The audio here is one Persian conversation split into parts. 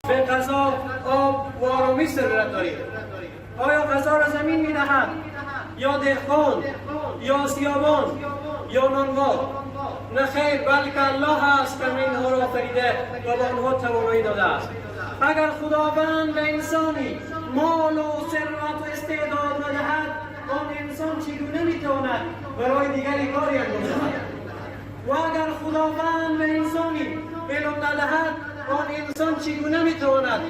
به غذا آب و آرامی ضرورت داریم. آیا غذا را زمین می‌دهد یا دهقان یا سیابان یا نانوا؟ نه خیر، بلکه الله است که اینها را آفریده و به آنها توانایی داده است. اگر خداوند به انسانی مال و ثروت و استعداد ندهد، آن انسان چگونه میتواند برای دیگری کاری انجام دهد؟ و اگر خداوند به انسانی علم ندهد، آن انسان چگونه میتواند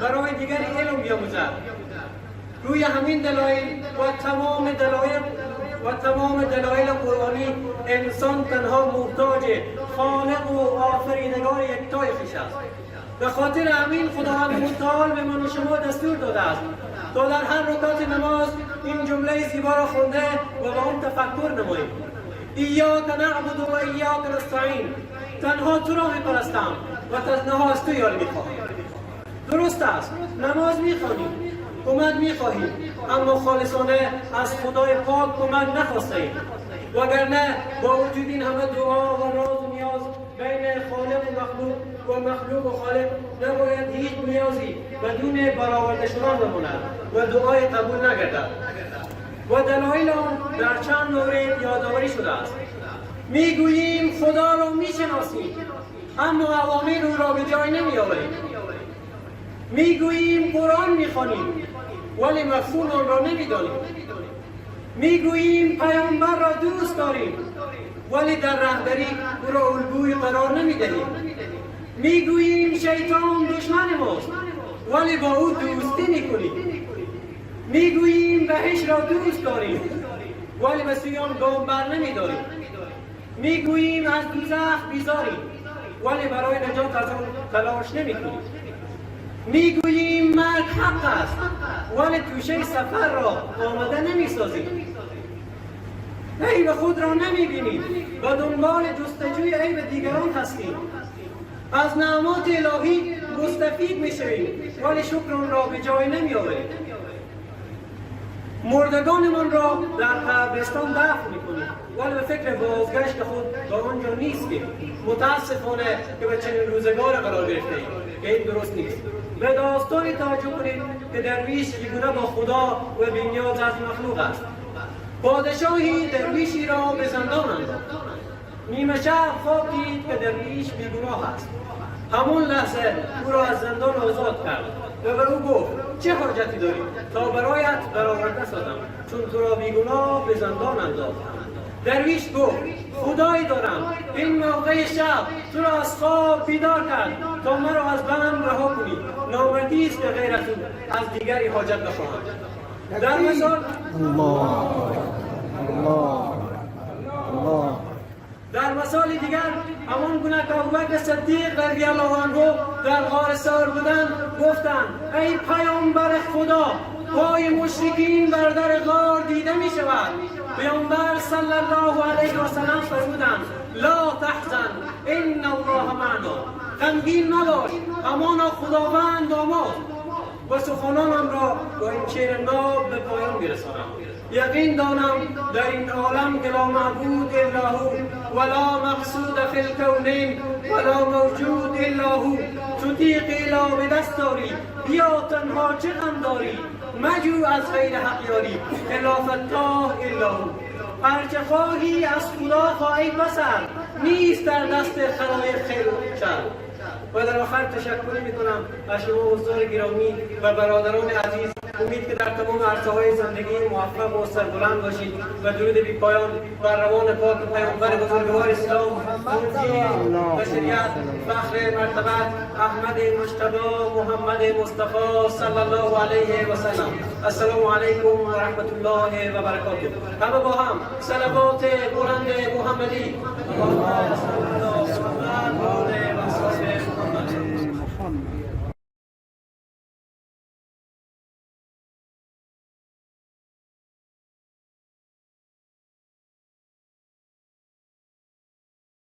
برای دیگری علم بیاموزد؟ روی همین دلایل و تمام دلایل قرآنی انسان تنها محتاج خالق و آفریدگار یکتای خویش است. به خاطر همین خداوند متعال به من و شما دستور داده است تا در هر رکعت نماز این جمله زیبا را خونده و به آن تفکر نماییم. ایاک نعبد و ایاک نستعین. تنها تو را میپرستم و تنها از تو یاری میخواهم. درست است، نماز میخوانیم، کمک میخواهیم، اما خالصانه از خدای پاک کمک نخواستیم. وگرنه با وجود این همه دعا و راز و نیاز بین خالق و مخلوق و خالق، نباید هیچ نیازی بدون برآورده شدن بماند و دعای قبول نگردد. و دلایل آن در چند مورد یادآوری شده است. میگوییم خدا را میشناسیم، اما اوامر او را به جای نمیآوریم. میگوییم قرآن میخوانیم، ولی مفهوم آن را نمیدانیم. میگوییم پیامبر را دوست داریم، ولی در رهبری او را الگوی قرار نمیدهیم. میگوییم شیطان دشمن ماست، ولی با او دوستی میکنیم. میگوییم بهشت را دوست داریم، ولی به سوی آن گام بر نمیداریم. میگوییم از دوزخ بیزاریم، ولی برای نجات از آن تلاش نمیکنیم. میگوییم مرگ حق است، ولی توشه سفر را آماده نمیسازیم. عیب خود را نمیبینیم، و دنبال جستجوی عیب دیگران هستیم. از نعمات الهی مستفید میشویم، ولی شکر آن را به جای نمیآوریم. مردگانمان را در قبرستان دفن میکنیم، ولی به فکر بازگشت خود به آنجا نیستیم. متاسفانه که به چنین روزگار قرار گرفته‌ایم که این درست نیست. به داستانی توجه کنید که درویش چگونه با خدا و بی‌نیاز از مخلوق است. پادشاهی درویشی را به زندان انداخت. نیمه شب خواب دید که درویش بیگناه است. همون لحظه او را از زندان آزاد کرد و به او گفت چه حاجتی داری تا برایت برآورده سازم، چون تو را بیگناه به زندان انداختم. درویش گفت خدایی دارم، این موقع شب تو را از خواب بیدار کرد تا مرا از بند رها کنی. نامردی است که غیر از او از دیگری حاجت نخواهم. در مثال در مثال دیگر همان گونه که ابوبکر صدیق رضی الله عنه در غار ثور بودند گفتند ای پیامبر خدا، پای مشرکین بر در غار دیده می شود. پیامبر صلی الله علیه و سلم فرمودند لا تحزن ان الله معنا. غمگین نباش، همانا خداوند با ماست. و سخنانم را با این شعر ناب به پایان میرسانم. یقین دانم در این عالم که لا معبود الا هو ولا مقصود فی الکونین ولا موجود الا هو. تو تیغ اله به دست داری، بیا تنها چه غم داری، مجو از غیر حق یاری، الا فتاح الا هو. هرچه خواهی از خدا خواهی پسر، نیست در دست خلایق خیر و شر. و در آخر تشکر میکنم از شما حضار گرامی و برادران عزیز. امید که در تمام عرصه‌های زندگی موفق و سربلند باشید و درود بی پایان بر روان پاک پیامبر بزرگوار اسلام، منجی بشریت، فخر مرتبت احمد مجتبی محمد مصطفی صلی الله علیه و سلم. السلام علیکم و رحمت الله و برکاته. همه با هم صلوات بلند محمدی.